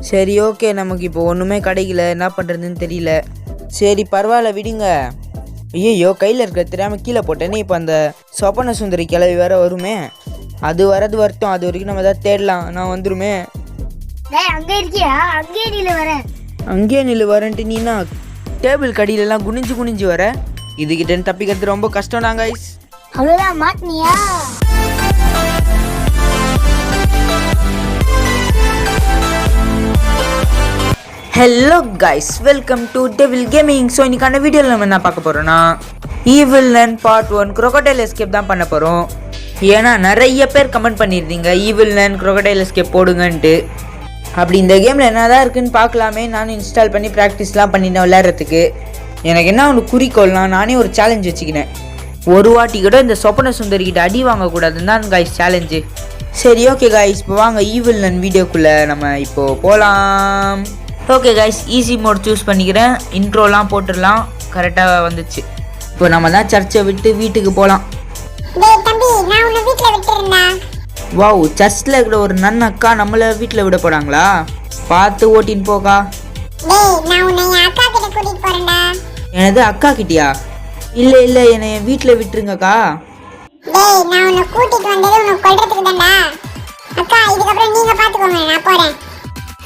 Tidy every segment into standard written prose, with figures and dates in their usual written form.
சரி ஓகே, நமக்கு இப்போ ஒன்றுமே கிடைக்கல, என்ன பண்ணுறதுன்னு தெரியல. சரி பரவாயில்ல விடுங்க. ஐயோ கையில் இருக்கிற தெரியாமல் கீழே போட்டேனே. இப்போ அந்த சொப்பன சுந்தரி கிளவி வேற வருமே, அது வரது வரட்டும், அது வரைக்கும் நம்ம ஏதாவது தேடலாம். நான் வந்துருமே. அங்கே இருக்கியா? அங்கேயே நில்லு வரேன். அங்கேயே நில்லு வரேன்ட்டு நீனா டேபிள் கடியிலலாம் குனிஞ்சு குனிஞ்சு வர. இதுகிட்ட தப்பிக்கிறது ரொம்ப கஷ்டம் தான் கைஸ். அவ்வளோதான் மாட்டினியா? Hello guys, welcome to devil gaming. So இன்னைக்கான வீடியோவில் நம்ம என்ன பார்க்க போகிறோன்னா evil nun part 1 crocodile escape தான் பண்ண போகிறோம். ஏன்னா நிறைய பேர் கமெண்ட் பண்ணியிருந்தீங்க ஈவில் நன் crocodile escape போடுங்கன்ட்டு. அப்படி இந்த கேமில் என்ன தான் இருக்குதுன்னு பார்க்கலாமே நானும் இன்ஸ்டால் பண்ணி ப்ராக்டிஸ்லாம் பண்ணிட்டேன் விளையாடுறதுக்கு. எனக்கு என்ன ஒன்று குறிக்கோள்னா, நானே ஒரு சேலஞ்ச் வச்சுக்கினேன். ஒரு வாட்டி கூட இந்த சொப்பன சுந்தரிக்கிட்ட அடி வாங்கக்கூடாதுன்னு தான் கைஸ் சேலஞ்சு. சரி ஓகே கைஸ், இப்போ வாங்க ஈவில் நன் வீடியோக்குள்ளே நம்ம இப்போது போகலாம். Okay guys, easy mode choose பண்ணிக்கிறேன். இன்ட்ரோலாம் போட்டுடலாம். கரெக்டாக வந்துச்சு. இப்போ நம்ம தான் சர்ச்சை விட்டு வீட்டுக்கு போகலாம். வாவ், சர்ச்சில் இருக்கிற ஒரு நன் அக்கா நம்மளை வீட்டில் விட போகிறாங்களா? பார்த்து ஓட்டின்னு போக்கா. எனது அக்கா கிட்டியா? இல்லை இல்லை, என்னை என் வீட்டில் விட்டுருங்கக்கா.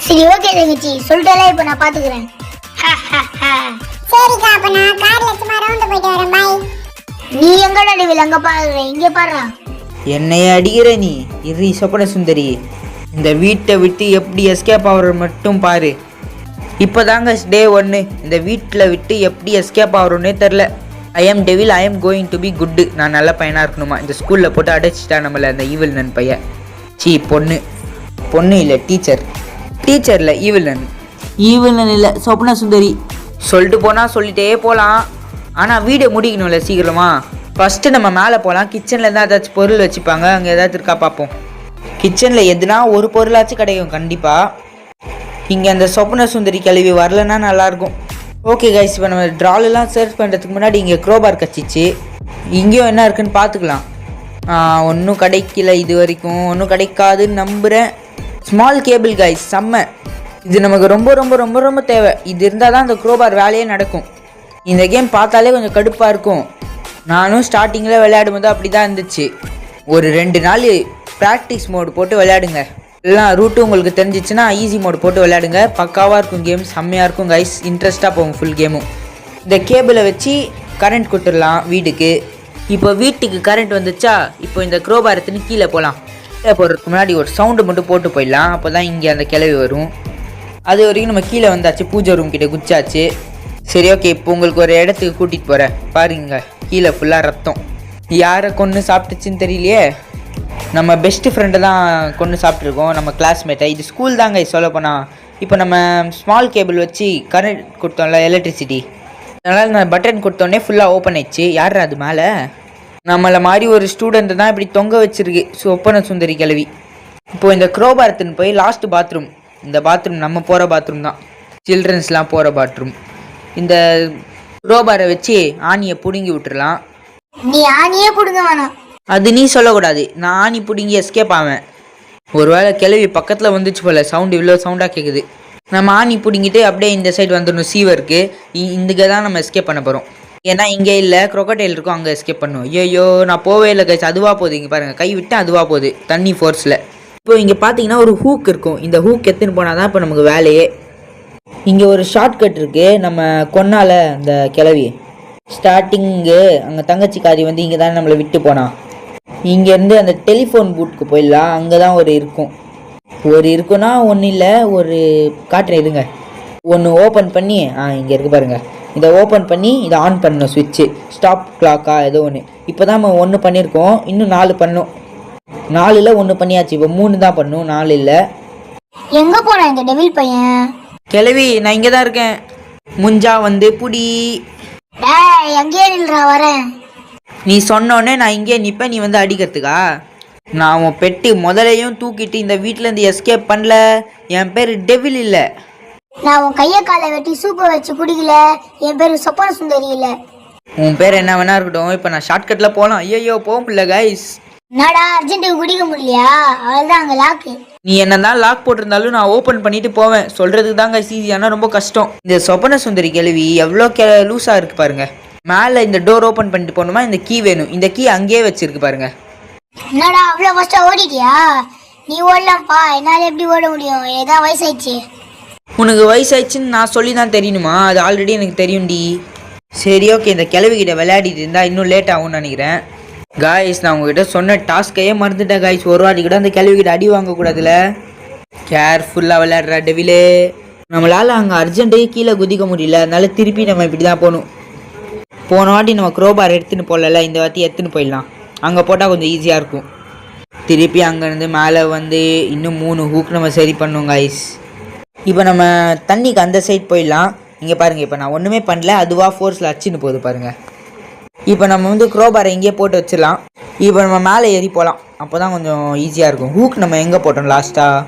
சரி ஓகே தங்கச்சி, சொல்லிட்டாலே இப்போ நான் பாத்துக்கிறேன். சரிக்கா, அப்ப நான் கார்ல சும்மா ரவுண்ட் போயிட்டு வரேன். பை. நீ எங்கடா டேவில் அங்க பாரு, இங்க பாரு. என்னைய அடிக்கிற நீ? இரு சொப்பன சுந்தரி, இந்த வீட்டை விட்டு எப்படி எஸ்கேப் ஆகுற மட்டும் பாரு. இப்போதாங்க டே 1. இந்த வீட்டில் விட்டு எப்படி எஸ்கேப் ஆகிறோன்னே தெரில. I am devil, I am going to be good. நான் நல்ல பையனாக இருக்கணுமா? இந்த ஸ்கூலில் போட்டு அடைச்சிட்டா நம்மளை அந்த ஈவில் நன் பையன். பொண்ணு இல்லை டீச்சரில் ஈவில் நன் இல்லை சொப்ன சுந்தரி. சொல்லிட்டு போனால் சொல்லிட்டே போகலாம், ஆனால் வீடியோ முடிக்கணும்ல சீக்கிரமா. ஃபஸ்ட்டு நம்ம மேலே போகலாம். கிச்சனில் இருந்தால் ஏதாச்சும் பொருள் வச்சுப்பாங்க, அங்கே ஏதாச்சும் இருக்கா பார்ப்போம். கிச்சனில் எதுனா ஒரு பொருளாச்சும் கிடைக்கும் கண்டிப்பாக. இங்கே அந்த சொப்ன சுந்தரி கிளவி வரலன்னா நல்லாயிருக்கும். ஓகே கைஸ், இப்போ நம்ம ட்ராலெலாம் சர்ச் பண்ணுறதுக்கு முன்னாடி இங்கே க்ரோபார் கச்சிச்சு. இங்கேயும் என்ன இருக்குன்னு பார்த்துக்கலாம். ஒன்றும் கிடைக்கல, இது வரைக்கும் ஒன்றும் கிடைக்காதுன்னு நம்புகிறேன். ஸ்மால் கேபிள் கைஸ், செம்ம. இது நமக்கு ரொம்ப ரொம்ப ரொம்ப ரொம்ப தேவை. இது இருந்தால் தான் அந்த க்ரோபார் வேலையே நடக்கும். இந்த கேம் பார்த்தாலே கொஞ்சம் கடுப்பாக இருக்கும். நானும் ஸ்டார்டிங்கில் விளையாடும் போது அப்படி தான் இருந்துச்சு. ஒரு 2 நாள் ப்ராக்டிஸ் மோடு போட்டு விளையாடுங்க. எல்லாம் ரூட்டு உங்களுக்கு தெரிஞ்சிச்சுன்னா ஈஸி மோடு போட்டு விளையாடுங்க. பக்காவாக இருக்கும் கேம், செம்மையாக இருக்கும் கைஸ். இன்ட்ரெஸ்ட்டாக போகும் ஃபுல் கேமும். இந்த கேபிளை வச்சு கரண்ட் கொடுத்துடலாம் வீட்டுக்கு. இப்போ வீட்டுக்கு கரண்ட் வந்துச்சா, இப்போ இந்த க்ரோபார் எடுத்துன்னு கீழே போகலாம். கீழே போகிறதுக்கு முன்னாடி ஒரு சவுண்டு மட்டும் போட்டு போயிடலாம், அப்போ தான் இங்கே அந்த கிளவி வரும். அது வரைக்கும் நம்ம கீழே வந்தாச்சு, பூஜை ரூம் கிட்டே குச்சாச்சு. சரி ஓகே, இப்போ உங்களுக்கு ஒரு இடத்துக்கு கூட்டிகிட்டு போகிறேன். பாருங்க, கீழே ஃபுல்லாக ரத்தம். யாரை கொன்று சாப்பிட்டுச்சுன்னு தெரியலையே. நம்ம பெஸ்ட்டு ஃப்ரெண்டை தான் கொன்று சாப்பிட்ருக்கோம், நம்ம கிளாஸ்மேட்டை. இது ஸ்கூல் தாங்க சொல்லப்போனால். இப்போ நம்ம ஸ்மால் கேபிள் வச்சு கரண்ட் கொடுத்தோம்ல, எலக்ட்ரிசிட்டி. அதனால் நான் பட்டன் கொடுத்தோடனே ஃபுல்லாக ஓப்பன் ஆயிடுச்சு. யார் அது மேலே? நம்மளை மாதிரி ஒரு ஸ்டூடெண்ட்டு தான் இப்படி தொங்க வச்சுருக்கு சொப்பன சுந்தரி கிளவி. இப்போது இந்த க்ரோபாரத்துன்னு போய் லாஸ்ட் பாத்ரூம். இந்த பாத்ரூம் நம்ம போகிற பாத்ரூம் தான், சில்ட்ரன்ஸ்லாம் போகிற பாத்ரூம். இந்த க்ரோபாரை வச்சு ஆணியை பிடுங்கி விட்டுறலாம். நீ ஆணியே பிடுங்க வேணாம், அது நீ சொல்லக்கூடாது. நான் ஆணி பிடுங்கி எஸ்கேப் ஆவேன். ஒரு வேளை கிளவி பக்கத்தில் வந்துச்சு போல், சவுண்டு இவ்வளோ சவுண்டாக கேட்குது. நம்ம ஆணி பிடுங்கிட்டு அப்படியே இந்த சைடு வந்துடணும் சீவருக்கு. இங்கே தான் நம்ம எஸ்கேப் பண்ண போகிறோம். ஏன்னா இங்கே இல்லை, crocodile இருக்கும், அங்கே எஸ்கேப் பண்ணுவோம். ஐயோ நான் போவே இல்லை கைஸ், அதுவாக போகுது. இங்கே பாருங்கள், கை விட்டு அதுவாக போகுது தண்ணி ஃபோர்ஸில். இப்போ இங்கே பார்த்தீங்கன்னா ஒரு ஹூக் இருக்கும். இந்த ஹூக் எடுத்துன்னு போனால் தான் இப்போ நமக்கு வேலையே. இங்கே ஒரு ஷார்ட்கட் இருக்குது. நம்ம கொன்னால அந்த கிளவி ஸ்டார்டிங்கு அங்கே தங்கச்சிக்காரி வந்து இங்கே தான் நம்மளை விட்டு போனா. இங்கேருந்து அந்த டெலிஃபோன் பூத்துக்கு போயிடலாம். அங்கே தான் இருக்குன்னா ஒன்றும் இல்லை, ஒரு காட்டுறேன் இருங்க. ஒன்று ஓப்பன் பண்ணி இங்கே இருக்குது பாருங்கள். இதை ஓப்பன் பண்ணி இதை ஆன் பண்ணணும், ஸ்விட்சு ஸ்டாப் கிளாக்கா ஏதோ ஒன்று. இப்போ தான் நம்ம 1 பண்ணியிருக்கோம், இன்னும் 4 பண்ணணும். 4ல் 1 பண்ணியாச்சு, இப்போ 3 தான் பண்ணணும், 4 இல்லை. எங்கே போன இந்த டெவில் பையன்? கிளவி நான் இங்கே தான் இருக்கேன், முஞ்சா வந்து புடி. எங்கேயே நில்றா, வரேன். நீ சொன்னோடனே நான் இங்கே நிற்பேன், நீ வந்து அடிக்கிறதுக்கா? நான் உன் பெட்டி முதலையும் தூக்கிட்டு இந்த வீட்டிலேருந்து எஸ்கேப் பண்ணல. என் பேர் டெவில் இல்லை. நான் உன் கையை காலை வெட்டி சூப்பை வச்சு குடிக்கல. என் பேர் சொப்பன சுந்தரி இல்லை. உன் பேர் என்ன வேணா இருக்கட்டும். இப்போ நான் ஷார்ட்கட்டில் போகலாம். ஐயோ போக முடியல கைஸ். என்னடா அர்ஜென்ட்டுக்கு குடிக்க முடியலையா? அவள்தான் அங்கே லாக்கு. நீ என்னதான் லாக் போட்டிருந்தாலும் நான் ஓப்பன் பண்ணிட்டு போவேன். சொல்றதுக்கு தாங்க ஈஸி, ஆனால் ரொம்ப கஷ்டம். இந்த சொப்பன சுந்தரி கேள்வி எவ்வளோ லூஸாக இருக்கு பாருங்க. மேலே இந்த டோர் ஓப்பன் பண்ணிட்டு போகணுமா, இந்த கீ வேணும். இந்த கீ அங்கேயே வச்சிருக்கு பாருங்க. என்னடா அவ்வளோ ஃபஸ்ட்டா ஓடிட்டியா? நீ ஓடலாம்ப்பா, என்னால் எப்படி ஓட முடியும்? ஏதாவது வயசாயிடுச்சு. உனக்கு வயசாயிடுச்சுன்னு நான் சொல்லி தான் தெரியணுமா? அது ஆல்ரெடி எனக்கு தெரியும்டி. சரி ஓகே, இந்த கிழவிகிட்ட விளையாடிட்டு இருந்தால் இன்னும் லேட் ஆகும்னு நினைக்கிறேன். காய்ஸ், நான் உங்ககிட்ட சொன்ன டாஸ்கையே மறந்துட்டேன் காய்ஸ். ஒரு வாட்டி கூட அந்த கிழவிகிட்ட அடி வாங்கக்கூடாதுல. கேர்ஃபுல்லாக விளையாடுற டெவிலே. நம்மளால் அங்கே அர்ஜென்ட்டே கீழே குதிக்க முடியல, அதனால திருப்பி நம்ம இப்படி தான் போகணும். போன வாட்டி நம்ம க்ரோபார் எடுத்துன்னு போகல, இந்த வாட்டி எடுத்துன்னு போயிடலாம். அங்கே போட்டால் கொஞ்சம் ஈஸியாக இருக்கும். திருப்பி அங்கேருந்து மேலே வந்து இன்னும் 3 ஹூக் நம்ம சரி பண்ணோம் காய்ஸ். இப்போ நம்ம தண்ணிக்கு அந்த சைட் போயிடலாம். இங்கே பாருங்கள், இப்போ நான் ஒன்றுமே பண்ணல, அதுவாக ஃபோர்ஸில் அடிச்சுன்னு போகுது பாருங்கள். இப்போ நம்ம வந்து க்ரோபாரை இங்கேயே போட்டு வச்சிடலாம். இப்போ நம்ம மேலே ஏறி போகலாம், அப்போ தான் கொஞ்சம் ஈஸியாக இருக்கும். ஹூக் நம்ம எங்கே போட்டோம் லாஸ்ட்டாக?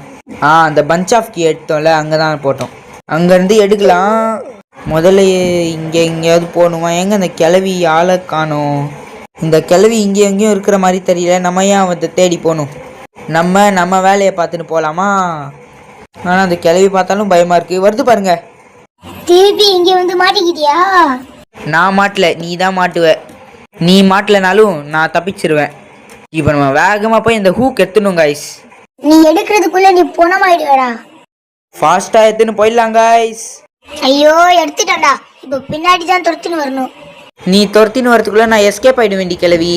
அந்த பஞ்ச் ஆஃப் கீ எடுத்தோம்ல, அங்கே தான் போட்டோம். அங்கேருந்து எடுக்கலாம். முதல்ல இங்கே எங்கேயாவது போகணுமா? எங்கே அந்த கிளவி ஆளை காணும்? இந்த கிளவி இங்கே எங்கேயும் இருக்கிற மாதிரி தெரியல. நம்ம ஏன் அவத்தை தேடி போகணும்? நம்ம வேலையை பார்த்துட்டு போகலாமா? ஆனால் அந்த கிளவி பார்த்தாலும் பயமாக இருக்குது. வருது பாருங்க. திருப்பி இங்கே வந்து மாட்டிக்கிட்டியா? நான் மாட்டல, நீ தான் மாட்டுவ. நீ மாட்டலனாலும் நான் தப்பிச்சிருவேன். இப்போ நம்ம வேகமாக போய் இந்த ஹூக் எத்தணும் காய்ஸ். நீ எடுக்கிறதுக்குள்ள நீ பொணமாயிடுவடா. ஃபாஸ்ட்டாக எடுத்துன்னு போயிடலாம் காய்ஸ். ஐயோ, எடுத்துட்டான்டா. இப்போ பின்னாடி தான் துரத்துன்னு வரணும். நீ துரத்தின்னு வரதுக்குள்ளே நான் எஸ்கேப் ஆகிட வேண்டி கிளவி.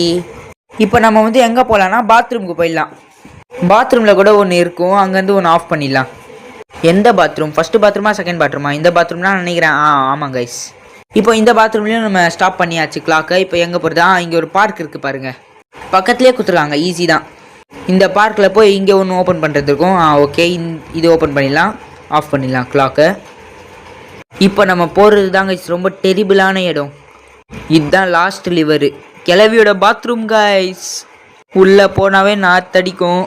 இப்போ நம்ம வந்து எங்கே போகலான்னா பாத்ரூமுக்கு போயிடலாம். பாத்ரூமில் கூட ஒன்று இருக்கும், அங்கேருந்து ஒன்று ஆஃப் பண்ணிடலாம். எந்த பாத்ரூம்? ஃபஸ்ட்டு பாத்ரூமா செகண்ட் பாத்ரூமா? இந்த பாத்ரூம் தான் நினைக்கிறேன். ஆமாம் கைஸ். இப்போ இந்த பாத்ரூம்லேயும் நம்ம ஸ்டாப் பண்ணியாச்சு கிளாக்கை. இப்போ எங்கே போகிறது? இங்கே ஒரு பார்க் இருக்குது பாருங்கள், பக்கத்துலேயே கொடுத்துருவாங்க, ஈஸி தான். இந்த பார்க்கில் போய் இங்கே ஒன்று ஓப்பன் பண்ணுறது இருக்கும். ஓகே, இது ஓப்பன் பண்ணிடலாம், ஆஃப் பண்ணிடலாம் கிளாக்கை. இப்போ நம்ம போகிறது தான் கைஸ் ரொம்ப டெரிபிளான இடம். இதுதான் லாஸ்ட் லிவரு, கிளவியோட பாத்ரூம் கைஸ். உள்ளே போனாவே நாத்தடிக்கும்.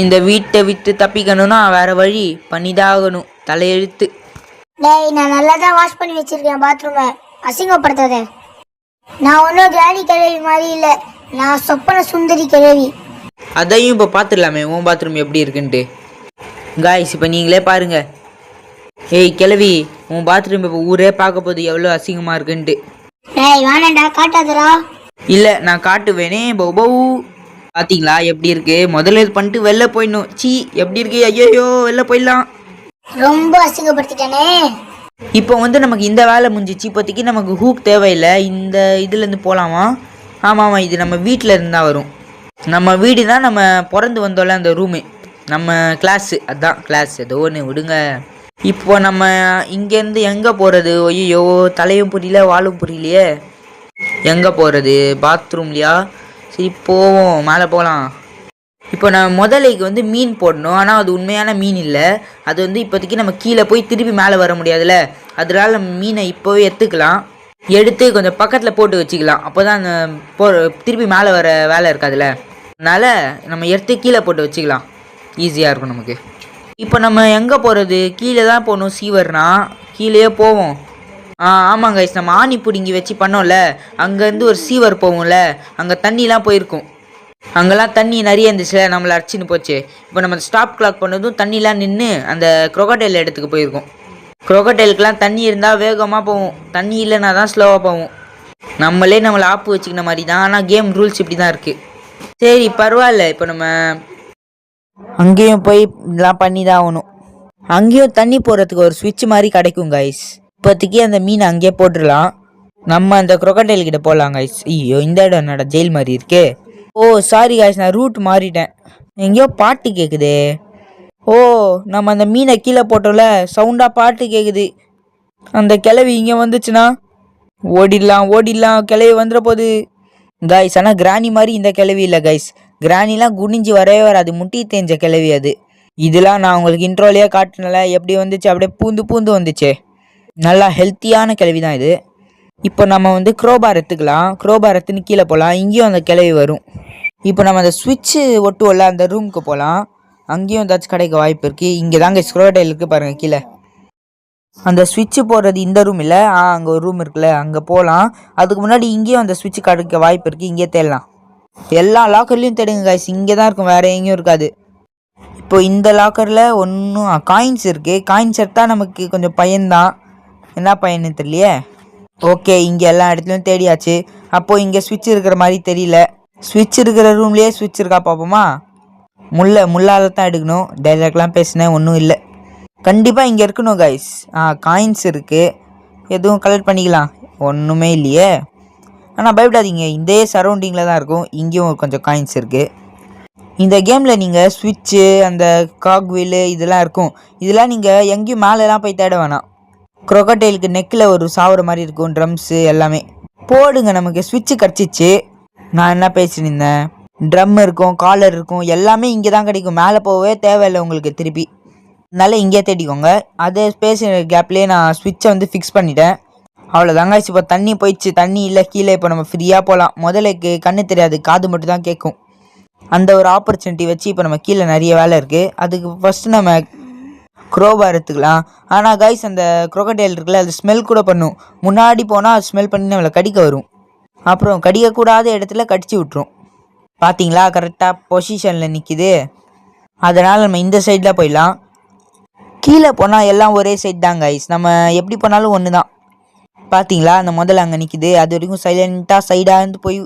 இந்த வீட்டை விட்டு தப்பிக்கணும்னா வேறு வழி பண்ணிதான் ஆகணும், தலையெழுத்து. டேய், நான் நல்லா தான் வாஷ் பண்ணி வச்சிருக்கேன் பாத்ரூமை, அசிங்கப்படுத்தாத. நான் ஒன்றும் கிராணி கிழவி மாதிரி இல்லை, நான் சொப்பன சுந்தரி கிழவி. அதையும் இப்போ பார்த்துடலாமே உன் பாத்ரூம் எப்படி இருக்குன்ட்டு. காய்ஸ், இப்போ நீங்களே பாருங்கள். ஏய் கிழவி, உன் பாத்ரூம் இப்போ ஊரே பார்க்க போகுது எவ்வளோ அசிங்கமாக இருக்குன்ட்டு. டேய் வேணாண்டா, காட்டாதடா. இல்லை, நான் காட்டுவேனே. பௌ பார்த்தீங்களா எப்படி இருக்கு? முதல்ல இது பண்ணிட்டு வெளில போயிடணும். சீ, எப்படி இருக்கு? ஐயோ, வெளில போயிடலாம். ரொம்ப அசிங்கப்படுத்திட்டானே. இப்போ வந்து நமக்கு இந்த வேலை முடிஞ்சிச்சு. இப்போதைக்கு நமக்கு ஹூக் தேவையில்லை. இந்த இதுலேருந்து போகலாமா? ஆமாம், இது நம்ம வீட்டில் இருந்தால் வரும். நம்ம வீடு தான் நம்ம பிறந்து வந்தோம்ல அந்த ரூமு, நம்ம கிளாஸு, அதுதான் கிளாஸ். ஏதோ ஒன்று விடுங்க. இப்போ நம்ம இங்கேருந்து எங்கே போகிறது? ஐயோ, தலையும் புரியல வாலும் புரியலையே. எங்கே போகிறது? பாத்ரூம்லையா? சரி போவோம், மேலே போகலாம். இப்போ நான் முதலைக்கு வந்து மீன் போடணும், ஆனால் அது உண்மையான மீன் இல்லை. அது வந்து இப்போதைக்கு நம்ம கீழே போய் திருப்பி மேலே வர முடியாதுல்ல, அதனால நம்ம மீனை இப்போவே எடுத்துக்கலாம். எடுத்து கொஞ்சம் பக்கத்தில் போட்டு வச்சுக்கலாம், அப்போ தான் அந்த திருப்பி மேலே வர வேலை இருக்காதுல்ல. அதனால் நம்ம எடுத்து கீழே போட்டு வச்சுக்கலாம், ஈஸியாக இருக்கும் நமக்கு. இப்போ நம்ம எங்கே போகிறது? கீழே தான் போகணும். சீவர்னா கீழேயே போவோம். ஆமாங்க கைஸ், நம்ம ஆணி பிடுங்கி வச்சு பண்ணோம்ல, அங்கேருந்து ஒரு சீவர் போவோம்ல, அங்கே தண்ணிலாம் போயிருக்கும். அங்கெல்லாம் தண்ணி நிறைய இருந்துச்சுல, நம்மளை அடிச்சுன்னு போச்சு. இப்போ நம்ம ஸ்டாப் கிளாக் பண்ணதும் தண்ணிலாம் நின்று அந்த க்ரொக்கடைல் இடத்துக்கு போயிருக்கோம். க்ரொக்கடைலுக்கெலாம் தண்ணி இருந்தால் வேகமாக போவோம், தண்ணி இல்லைன்னா தான் ஸ்லோவாக போவோம். நம்மளே நம்மளை ஆப்பு வச்சுக்கின மாதிரி தான், ஆனால் கேம் ரூல்ஸ் இப்படி தான் இருக்குது. சரி பரவாயில்ல, இப்போ நம்ம அங்கேயும் போய் இதெல்லாம் பண்ணி தான் ஆகணும். அங்கேயும் தண்ணி போடுறதுக்கு ஒரு ஸ்விட்ச் மாதிரி கிடைக்கும் கைஸ். இப்போதைக்கு அந்த மீன் அங்கேயே போட்டுடலாம். நம்ம அந்த க்ரொக்கடைல் கிட்ட போகலாம் கைஸ். ஐயோ, இந்த இடம் என்னடா ஜெயில் மாதிரி இருக்கே. ஓ சாரி கைஸ், நான் ரூட் மாறிட்டேன். எங்கேயோ பாட்டு கேட்குதே. ஓ, நம்ம அந்த மீனை கீழே போட்டோம்ல, சவுண்டாக பாட்டு கேட்குது. அந்த கிளவி இங்கே வந்துச்சுன்னா ஓடிடலாம், கிளவி வந்துட போகுது கைஸ். ஆனால் கிராணி மாதிரி இந்த கிளவி இல்லை கைஸ். கிராணிலாம் குனிஞ்சு வரவே வராது, முட்டி தேஞ்ச கிளவி அது. இதெல்லாம் நான் உங்களுக்கு இன்ட்ரோலையே காட்டினல, எப்படி வந்துச்சு, அப்படியே பூந்து வந்துச்சு. நல்லா ஹெல்த்தியான கிளவி தான் இது. இப்போ நம்ம வந்து க்ரோபார் எடுத்துக்கலாம். க்ரோபார் எடுத்துன்னு கீழே போகலாம், இங்கேயும் அந்த கிளவி வரும். இப்போ நம்ம அந்த ஸ்விட்சு ஒட்டுவோம்ல, அந்த ரூமுக்கு போகலாம். அங்கேயும் ஏதாச்சும் கிடைக்க வாய்ப்பு இருக்குது. இங்கே தாங்க ஸ்க்ரோடைல் இருக்குது பாருங்கள் கீழே. அந்த ஸ்விட்சு போடுறது இந்த ரூம் இல்லை, அங்கே ஒரு ரூம் இருக்குல்ல, அங்கே போகலாம். அதுக்கு முன்னாடி இங்கேயும் அந்த ஸ்விட்சு கிடைக்க வாய்ப்பு இருக்குது, இங்கே தேடலாம். எல்லா லாக்கர்லேயும் தேடுங்க கைஸ், இங்கே தான் இருக்கும், வேறு எங்கேயும் இருக்காது. இப்போ இந்த லாக்கரில் ஒன்றும் காயின்ஸ் இருக்குது. காயின்ஸ் எடுத்தால் நமக்கு கொஞ்சம் பயன்தான். என்ன பயன்னு தெரியலையே. ஓகே, இங்கே எல்லா இடத்துலையும் தேடியாச்சு. அப்போது இங்கே ஸ்விட்ச் இருக்கிற மாதிரி தெரியல. ஸ்விட்ச் இருக்கிற ரூம்லேயே ஸ்விட்ச் இருக்கா பார்ப்போமா? முள்ளால் தான் எடுக்கணும். டைலாக்லாம் பேசினேன், ஒன்றும் இல்லை. கண்டிப்பாக இங்கே இருக்கணும் கைஸ். காயின்ஸ் இருக்குது, எதுவும் கலெக்ட் பண்ணிக்கலாம். ஒன்றுமே இல்லையே. ஆனால் பயப்படாதீங்க, இதே சரௌண்டிங்கில் தான் இருக்கும். இங்கேயும் கொஞ்சம் காயின்ஸ் இருக்குது. இந்த கேமில் நீங்கள் ஸ்விட்சு, அந்த காக்வீலு இதெல்லாம் இருக்கும். இதெல்லாம் நீங்கள் எங்கேயும் மேலெலாம் போய் தேட வேணாம். க்ரொக்கடைலுக்கு நெக்கில் ஒரு சாவுற மாதிரி இருக்கும், ட்ரம்ஸு எல்லாமே போடுங்க. நமக்கு ஸ்விட்சு கிடச்சிச்சு. நான் என்ன பேசினிருந்தேன், ட்ரம் இருக்கும், காலர் இருக்கும், எல்லாமே இங்கே தான் கிடைக்கும். மேலே போகவே தேவையில்லை உங்களுக்கு திருப்பி. அதனால இங்கே தேடிக்கோங்க. அதே பேசுகிற கேப்லேயே நான் ஸ்விட்சை வந்து ஃபிக்ஸ் பண்ணிட்டேன். அவ்வளோதாங்க. இப்போ தண்ணி போயிடுச்சு. தண்ணி இல்லை கீழே. இப்போ நம்ம ஃப்ரீயாக போகலாம். முதலுக்கு கண்ணு தெரியாது, காது மட்டும் தான் கேட்கும். அந்த ஒரு ஆப்பர்ச்சுனிட்டி வச்சு இப்போ நம்ம கீழே நிறைய வேலை இருக்குது. அதுக்கு ஃபஸ்ட்டு நம்ம க்ரோபார் எடுத்துக்கலாம். ஆனால் கைஸ், அந்த க்ரொக்கடைல் இருக்குல்ல, அது ஸ்மெல் கூட பண்ணும். முன்னாடி போனால் அது ஸ்மெல் பண்ணி நம்மளை கடிக்க வரும். அப்புறம் கடிக்கக்கூடாத இடத்துல கடிச்சு விட்ரும். பார்த்தீங்களா, கரெக்டாக பொசிஷனில் நிற்கிது. அதனால் நம்ம இந்த சைடில் போயிடலாம். கீழே போனால் எல்லாம் ஒரே சைட் தான் கைஸ். நம்ம எப்படி போனாலும் ஒன்று தான். பார்த்தீங்களா, அந்த முதல்ல அங்கே நிற்கிது. அது வரைக்கும் சைலண்ட்டாக சைடாக இருந்து போய்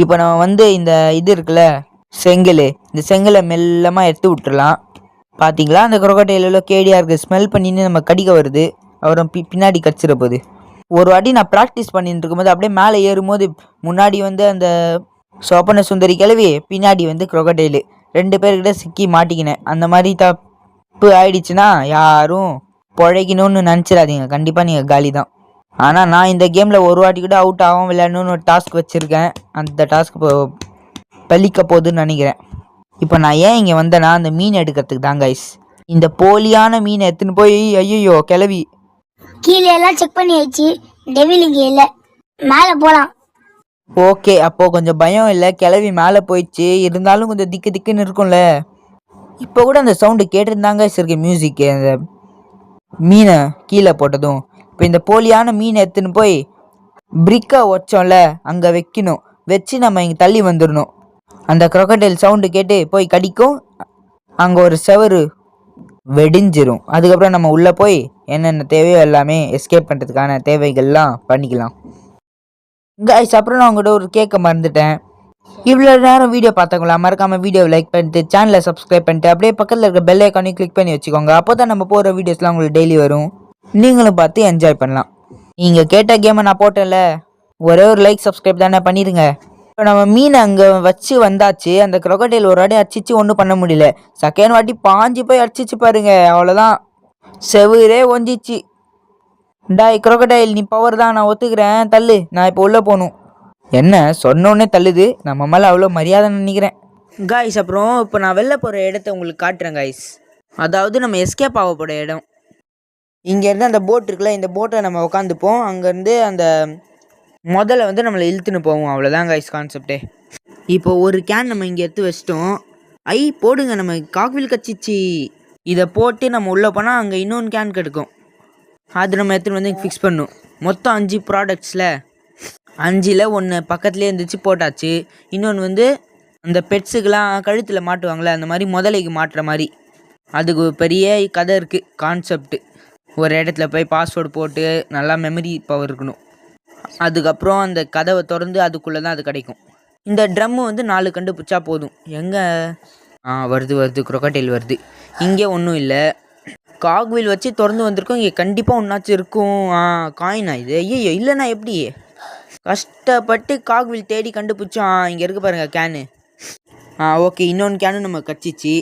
இப்போ நம்ம வந்து இந்த இது இருக்குல்ல, செங்கல், இந்த செங்கலை மெல்லமாக எடுத்து விட்டுறலாம். பார்த்தீங்களா, அந்த க்ரொக்கடைல கேடியாக இருக்குது. ஸ்மெல் பண்ணின்னு நம்ம கடிக்க வருது. அப்புறம் பின்னாடி கடிச்சிட போகுது. ஒரு வாட்டி நான் ப்ராக்டிஸ் பண்ணிட்டு இருக்கும்போது அப்படியே மேலே ஏறும்போது முன்னாடி வந்து அந்த சோப்பன சுந்தரி கிளவி, பின்னாடி வந்து க்ரொக்கடைலு, 2 பேர்கிட்ட சிக்கி மாட்டிக்கினேன். அந்த மாதிரி தப்பு ஆயிடுச்சுன்னா யாரும் பிழைக்கணும்னு நினச்சிடாதீங்க. கண்டிப்பாக நீங்கள் காலி தான். ஆனால் நான் இந்த கேமில் ஒரு வாட்டி கூட அவுட் ஆகும் விளையாடணும்னு ஒரு டாஸ்க் வச்சுருக்கேன். அந்த டாஸ்க் இப்போ பலிக்க போகுதுன்னு நினைக்கிறேன். இப்போ நான் ஏன் இங்கே வந்தேன்னா, அந்த மீன் எடுக்கிறதுக்கு தான் கைஸ். இந்த போலியான மீனை எடுத்துன்னு போய், ஐயோ கிளவி, கீழே எல்லாம் செக் பண்ணி ஆயிடுச்சு. டெவில் இங்கே இல்லை, மேலே போகலாம். ஓகே, அப்போது கொஞ்சம் பயம் இல்லை. கிளவி மேலே போயிடுச்சு. இருந்தாலும் கொஞ்சம் திக்குன்னு இருக்கும்ல. இப்போ கூட அந்த சவுண்டு கேட்டுருந்தாங்க இருக்கு, மியூசிக்கு, அந்த மீனை கீழே போட்டதும். இப்போ இந்த போலியான மீனை எடுத்துன்னு போய் பிரிக்கை வச்சோம்ல, அங்கே வைக்கணும். வச்சு நம்ம இங்கே தள்ளி வந்துடணும். அந்த க்ரொக்கடைல் சவுண்டு கேட்டு போய் கடிக்கும். அங்கே ஒரு செவரு வெடிஞ்சிரும். அதுக்கப்புறம் நம்ம உள்ளே போய் என்னென்ன தேவையோ எல்லாமே எஸ்கேப் பண்ணுறதுக்கான தேவைகள்லாம் பண்ணிக்கலாம் கைஸ். அப்புறம் நான் உங்கள்கிட்ட ஒரு கேட்க மறந்துட்டேன். இவ்வளோ நேரம் வீடியோ பார்த்தாங்களா? மறக்காமல் வீடியோவை லைக் பண்ணிட்டு சேனலை சப்ஸ்கிரைப் பண்ணிட்டு அப்படியே பக்கத்தில் இருக்க பெல் ஐக்கானையும் கிளிக் பண்ணி வச்சுக்கோங்க. அப்போ தான் நம்ம போகிற வீடியோஸ்லாம் உங்களுக்கு டெய்லி வரும். நீங்களும் பார்த்து என்ஜாய் பண்ணலாம். நீங்கள் கேட்ட கேமை நான் போட்டேன்ல, ஒரே ஒரு லைக் சப்ஸ்கிரைப் தானே பண்ணிடுங்க. இப்போ நம்ம மீன் அங்கே வச்சு வந்தாச்சு. அந்த க்ரொக்கடைல் ஒரு வாட்டி அடிச்சிச்சு, ஒன்றும் பண்ண முடியல. செகண்ட் வாட்டி பாஞ்சு போய் அடிச்சிச்சு பாருங்க, அவ்வளோதான், செவரே ஒஞ்சிச்சு. டாய் க்ரொக்கடைல், நீ பவர் தான், நான் ஒத்துக்கிறேன், தள்ளு. நான் இப்போ உள்ளே போகணும். என்ன சொன்னோடனே தள்ளுது, நம்ம மேலே அவ்வளோ மரியாதை நினைக்கிறேன் காய்ஸ். அப்புறம் இப்போ நான் வெளில போகிற இடத்த உங்களுக்கு காட்டுறேன் காய்ஸ். அதாவது நம்ம எஸ்கேப் ஆக போகிற இடம். இங்கேருந்து அந்த போட் இருக்குல்ல, இந்த போட்டை நம்ம உட்காந்துப்போம். அங்கேருந்து அந்த முதல்ல வந்து நம்மளை இழுத்துன்னு போவோம். அவ்வளோதான் காய்ஸ் கான்செப்டே. இப்போ ஒரு கேன் நம்ம இங்கே எடுத்து வச்சிட்டோம். போடுங்க, நம்ம காக்வில் கச்சிச்சு. இதை போட்டு நம்ம உள்ளே போனால் அங்கே இன்னொன்று கேன் கிடைக்கும். அது நம்ம எடுத்துன்னு வந்து ஃபிக்ஸ் பண்ணும். மொத்தம் 5 ப்ராடக்ட்ஸில் 5ல் 1 பக்கத்துலேயே இருந்துச்சு, போட்டாச்சு. இன்னொன்று வந்து அந்த பெட்ஸுக்கெலாம் கழுத்தில் மாட்டுவாங்களே, அந்த மாதிரி முதலைக்கு மாட்டுற மாதிரி. அதுக்கு பெரிய கதை இருக்குது, கான்செப்ட்டு. ஒரு இடத்துல போய் பாஸ்வேர்டு போட்டு நல்லா மெமரி பவர் இருக்கணும். அதுக்கப்புறம் அந்த கதவை திறந்து அதுக்குள்ளே தான் அது கிடைக்கும். இந்த ட்ரம்மு வந்து 4 கண்டுபிடிச்சா போதும். எங்கே வருது க்ரொக்கடைல் வருது. இங்கே ஒன்றும் இல்லை. காக்வில் வச்சு திறந்து வந்திருக்கோம். இங்கே கண்டிப்பாக ஒன்றாச்சும் இருக்கும். காயினா இது? ஐயோ இல்லைண்ணா, எப்படி கஷ்டப்பட்டு காக்வில் தேடி கண்டுபிடிச்சோம். இங்கே இருக்கு பாருங்கள் கேனு. ஓகே, இன்னொன்று கேனு நம்ம கச்சிச்சு.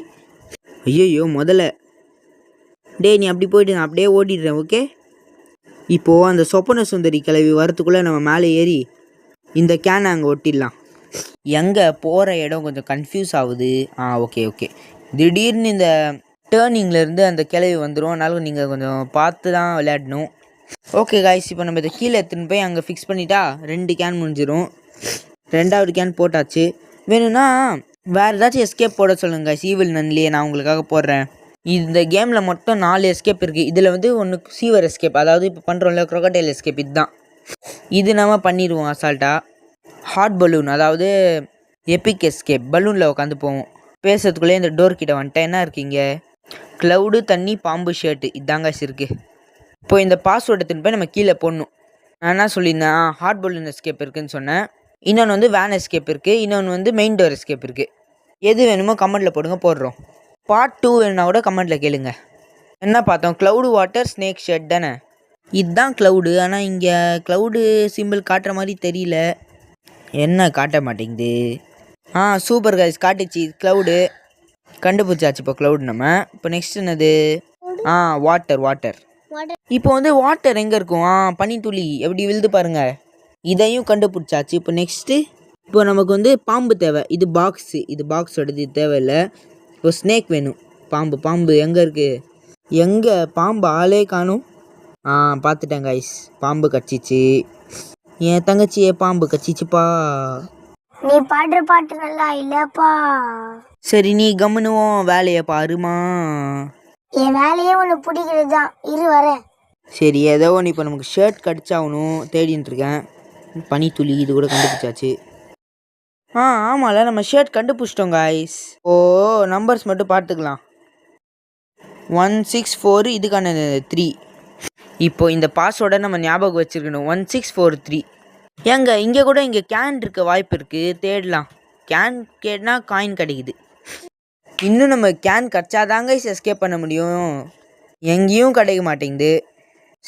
ஐயோ முதல்ல டேய், நீ அப்படி போயிட்டு நான் அப்படியே ஓடிடுறேன். ஓகே, இப்போது அந்த சொப்பன சுந்தரி கிளவி வரத்துக்குள்ளே நம்ம மேலே ஏறி இந்த கேனை அங்கே ஒட்டிடலாம். எங்கே போகிற இடம் கொஞ்சம் கன்ஃபியூஸ் ஆகுது. ஓகே, திடீர்னு இந்த டேர்னிங்லேருந்து அந்த கிளவி வந்துடும். அதனால நீங்கள் கொஞ்சம் பார்த்து தான் விளையாடணும். ஓகே காய்ஸ், இப்போ நம்ம இதை கீழே எடுத்துன்னு போய் அங்கே ஃபிக்ஸ் பண்ணிட்டா 2 கேன் முடிஞ்சிடும். 2வது கேன் போட்டாச்சு. வேணும்னா வேறு ஏதாச்சும் எஸ்கேப் போட சொல்லுங்கள் காய்ஸ். ஈவில் நன்லேயே நான் உங்களுக்காக போடுறேன். இந்த கேமில் மொத்தம் 4 எஸ்கேப் இருக்குது. இதில் வந்து ஒன்று சீவர் எஸ்கேப், அதாவது இப்போ பண்ணுறோம்ல க்ரொக்கடைல் எஸ்கேப், இதுதான். இது நம்ம பண்ணிடுவோம் அசால்ட்டாக. ஹாட் பலூன், அதாவது எபிக் எஸ்கேப், பலூனில் உட்காந்து போவோம். பேசுறதுக்குள்ளே இந்த டோர் கிட்ட வந்துட்டேன். என்ன இருக்கீங்க? க்ளவுடு, தண்ணி, பாம்பு, ஷர்ட்டு இதாங்க இருக்குது. இப்போ இந்த பாஸ்வேர்டு எடுத்துன்னு போய் நம்ம கீழே போடணும். நான் என்ன சொல்லியிருந்தேன், ஹார்ட் பலூன் எஸ்கேப் இருக்குதுன்னு சொன்னேன். இன்னொன்று வந்து வேன் எஸ்கேப் இருக்குது, இன்னொன்று வந்து மெயின் டோர் எஸ்கேப் இருக்குது. எது வேணுமோ கமெண்ட்டில் போடுங்க, போடுறோம். பார்ட் 2 வேணுன்னா கூட கமெண்ட்டில் கேளுங்க. என்ன பார்த்தோம்? க்ளவுடு, வாட்டர், ஸ்னேக், ஷர்ட் தானே. இதுதான் க்ளவுடு. ஆனால் இங்கே க்ளவுடு சிம்பிள் காட்டுற மாதிரி தெரியல. என்ன காட்ட மாட்டேங்குது? Super guys, காட்டுச்சு. க்ளவுடு கண்டுபிடிச்சாச்சு. இப்போ க்ளவுட் நம்ம. இப்போ நெக்ஸ்ட் என்னது? வாட்டர். இப்போ வந்து வாட்டர் எங்கே இருக்கும்? பனித்துளி எப்படி விழுது பாருங்க. இதையும் கண்டுபிடிச்சாச்சு. இப்போ நெக்ஸ்ட்டு இப்போ நமக்கு வந்து பாம்பு தேவை. இது பாக்ஸு, இது பாக்ஸோடது தேவையில்லை. இப்போ ஸ்னேக் வேணும். பாம்பு எங்கே இருக்குது? எங்கே பாம்பு? ஆளே காணும். பார்த்துட்டேன் கைஸ், பாம்பு கச்சிச்சு. என் தங்கச்சியே பாம்பு கச்சிச்சுப்பா. நீ பாடுற பாட்டு நல்லா இல்லப்பா. சரி, நீ கம்முனுவோம் வேலையை பாருமா. என் வேலையே ஒன்று பிடிக்கிறது தான். இரு வரேன். சரி, ஏதோ ஒன்று. இப்போ நமக்கு ஷர்ட் கடிச்சாகணும், தேடின்னு இருக்கேன். பனித்துளி இது கூட கண்டுபிடிச்சாச்சு. ஆமாம்ல, நம்ம ஷர்ட் கண்டுபிடிச்சிட்டோம் கைஸ். நம்பர்ஸ் மட்டும் பார்த்துக்கலாம். 164 இதுக்கான 3. இப்போ இந்த பாஸ்வேர்டை நம்ம ஞாபகம் வச்சுருக்கணும். 1643. இங்கே கூட இங்கே கேன் இருக்க வாய்ப்பு இருக்குது, தேடலாம். கேன் கேட்னா காயின் கிடைக்குது. இன்னும் நம்ம கேன் கிடச்சாதாங்க எஸ்கேப் பண்ண முடியும். எங்கேயும் கிடைக்க மாட்டேங்குது.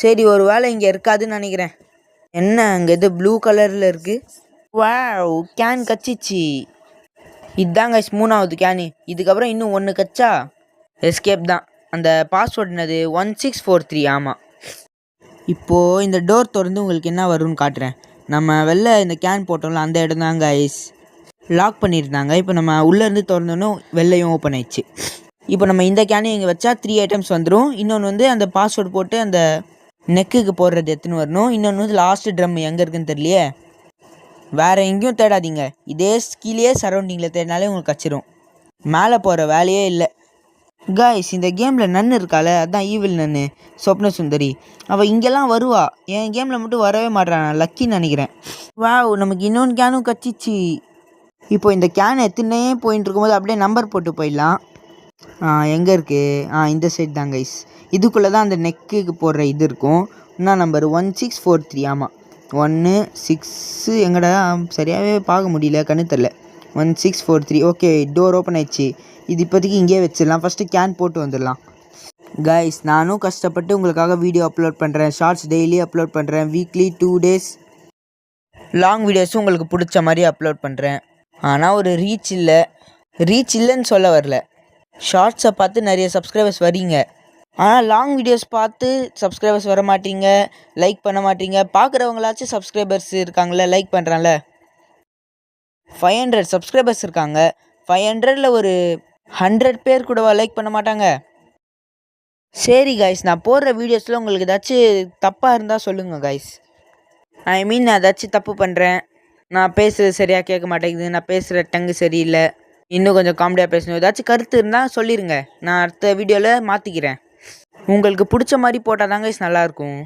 சரி, ஒரு வேளை இங்கே இருக்காதுன்னு நினைக்கிறேன். என்ன அங்கே எது ப்ளூ கலரில் இருக்குது? வாவ், கேன் கச்சிச்சு. இதுதாங்க 3வது கேனு. இதுக்கப்புறம் இன்னும் 1 கச்சா எஸ்கேப் தான். அந்த பாஸ்வேர்டு என்னது? 1643. ஆமாம். இப்போது இந்த டோர் திறந்து உங்களுக்கு என்ன வரும்னு காட்டுறேன். நம்ம வெளில இந்த கேன் போட்டோம்ல, அந்த இடம் தாங்க ஐஸ் லாக் பண்ணியிருந்தாங்க. இப்போ நம்ம உள்ளேருந்து திறந்தோன்னு வெளிலையும் ஓப்பன் ஆயிடுச்சு. இப்போ நம்ம இந்த கேனையும் இங்கே வச்சா 3 ஐட்டம்ஸ் வந்துடும். இன்னொன்று வந்து அந்த பாஸ்வேர்டு போட்டு அந்த நெக்குக்கு போடுறது எடுத்துன்னு வரணும். இன்னொன்று வந்து லாஸ்ட்டு ட்ரம் எங்கே இருக்குன்னு தெரியலையே. வேறு எங்கேயும் தேடாதீங்க, இதே கீழே சரௌண்டிங்கில் தேடினாலே உங்களுக்கு கச்சிரும். மேலே போகிற வேலையே இல்லை கைஸ். இந்த கேமில் நன்னு இருக்கால, அதுதான் ஈவில் நன்னு, சொப்ன சுந்தரி. அவள் இங்கெல்லாம் வருவா, என் கேமில் மட்டும் வரவே மாட்டான். லக்கின்னு நினைக்கிறேன். வாவ், நமக்கு இன்னொன்று கேனும் கச்சிச்சு. இப்போ இந்த கேன் எத்தனை போயின்னு இருக்கும்போது அப்படியே நம்பர் போட்டு போயிடலாம். எங்கே இருக்குது? இந்த சைட் தான் கைஸ். இதுக்குள்ளே தான் அந்த நெக்குக்கு போடுற இது இருக்கும். என்ன நம்பர்? 1643. ஆமாம், 16 எங்கடா? சரியாகவே பார்க்க முடியல, கண்ணு தெரில. 1643. ஓகே, டோர் ஓப்பன் ஆயிடுச்சு. இது இப்போதைக்கு இங்கேயே வச்சிடலாம். ஃபஸ்ட்டு கேன் போட்டு வந்துடலாம். கைஸ், நானும் கஷ்டப்பட்டு உங்களுக்காக வீடியோ அப்லோட் பண்ணுறேன். ஷார்ட்ஸ் டெய்லி அப்லோட் பண்ணுறேன். வீக்லி 2 days லாங் வீடியோஸும் உங்களுக்கு பிடிச்ச மாதிரி அப்லோட் பண்ணுறேன். ஆனால் ஒரு ரீச் இல்லைன்னு சொல்ல வரல. ஷார்ட்ஸை பார்த்து நிறைய சப்ஸ்கிரைபர்ஸ் வரீங்க, ஆனால் லாங் வீடியோஸ் பார்த்து சப்ஸ்கிரைபர்ஸ் வர மாட்டீங்க, லைக் பண்ண மாட்டீங்க. பார்க்குறவங்களாச்சும் சப்ஸ்கிரைபர்ஸ் இருக்காங்களே, லைக் பண்ணுறாங்கள. 500 சப்ஸ்கிரைபர்ஸ் இருக்காங்க. 500ல் ஒரு 100 பேர் கூடவா லைக் பண்ண மாட்டாங்க? சரி கைஸ், நான் போடுற வீடியோஸில் உங்களுக்கு ஏதாச்சும் தப்பாக இருந்தால் சொல்லுங்கள் கைஸ். நான் ஏதாச்சும் தப்பு பண்ணுறேன், நான் பேசுகிறது சரியாக கேட்க மாட்டேங்குது, நான் பேசுகிற டங்கு சரியில்லை, இன்னும் கொஞ்சம் காமெடியாக பேசணும், ஏதாச்சும் கருத்து இருந்தால் சொல்லிடுங்க. நான் அடுத்த வீடியோவில் மாற்றிக்கிறேன். உங்களுக்கு பிடிச்ச மாதிரி போட்டால் தாங்க கைஸ் நல்லாயிருக்கும்.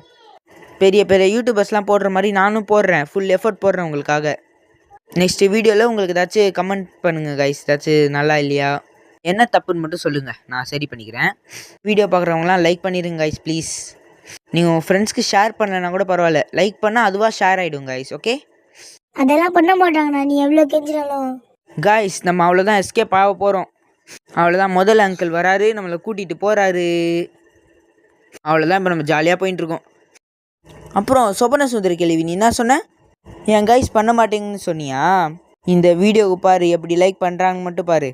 பெரிய யூடியூபர்ஸ்லாம் போடுற மாதிரி நானும் போடுறேன், ஃபுல் எஃபர்ட் போடுறேன் உங்களுக்காக. நெக்ஸ்ட் வீடியோவில் உங்களுக்கு ஏதாச்சும் கமெண்ட் பண்ணுங்கள் கைஸ், ஏதாச்சும் நல்லா இல்லையா, என்ன தப்புன்னு மட்டும் சொல்லுங்கள், நான் சரி பண்ணிக்கிறேன். வீடியோ பார்க்குறவங்களாம் லைக் பண்ணிடுங்க கைஸ் ப்ளீஸ். நீங்கள் உங்கள் ஃப்ரெண்ட்ஸ்க்கு ஷேர் பண்ணலைன்னா கூட பரவாயில்ல, லைக் பண்ணால் அதுவாக ஷேர் ஆகிடும் கைஸ். ஓகே, அதெல்லாம் பண்ண மாட்டாங்கண்ணா, நீ எவ்வளோ கெஞ்சினாலும். கைஸ், நம்ம அவ்வளோதான் எஸ்கேப் ஆக போகிறோம். அவ்வளோதான், முதல் அங்கிள் வராரு, நம்மளை கூட்டிகிட்டு போகிறாரு. அவ்வளோதான், இப்போ நம்ம ஜாலியாக போயிட்டுருக்கோம். அப்புறம் சொபன சுந்தரி கேள்வி, நீ என்ன சொன்ன? என் கைஸ் பண்ண மாட்டேங்கன்னு சொன்னியா? இந்த வீடியோவுக்கு பாரு, எப்படி லைக் பண்ணுறாங்க மட்டும் பாரு.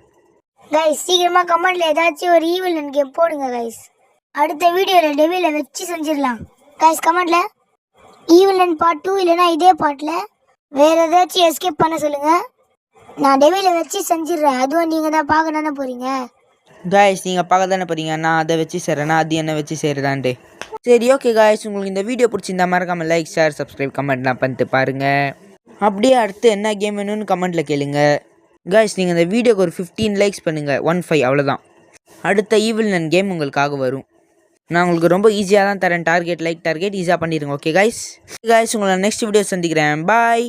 கைஸ், சீக்கிரமாக கமெண்ட்டில் ஏதாச்சும் ஒரு ஈவில் கேம் போடுங்க கைஸ். அடுத்த வீடியோவில் டெவில வச்சு செஞ்சிடலாம் கைஸ். கமெண்ட்டில் ஈவில் பார்ட் 2 இல்லைனா இதே பாட்டில் வேறு ஏதாச்சும் எஸ்கேப் பண்ண சொல்லுங்கள். நான் டெவில வச்சு செஞ்சிடுறேன். அதுவும் நீங்கள் தான் பார்க்க தானே போகிறீங்க கைஸ். நீங்கள் பார்க்க தானே போகிறீங்க, நான் அதை வச்சு செய்கிறேன்னா அது என்ன வச்சு செய்கிறதான்ட்டு. சரி, ஓகே கைஸ், உங்களுக்கு இந்த வீடியோ பிடிச்சிருந்தா மறக்காமல் லைக், ஷேர், சப்ஸ்கிரைப், கமெண்ட்லாம் பண்ணிட்டு பாருங்கள். அப்படியே அடுத்து என்ன கேம் வேணும்னு கமெண்ட்டில் கேளுங்க கைஸ். நீங்கள் இந்த வீடியோக்கு ஒரு 15 லைக்ஸ் பண்ணுங்கள், 15 அவ்வளோதான். அடுத்த ஈவில் நன் கேம் உங்களுக்காக வரும். நான் உங்களுக்கு ரொம்ப ஈஸியாக தான் தரேன். டார்கெட் ஈஸியாக பண்ணிடுங்க. ஓகே கைஸ், உங்களை நெக்ஸ்ட் வீடியோ சந்திக்கிறேன். பாய்.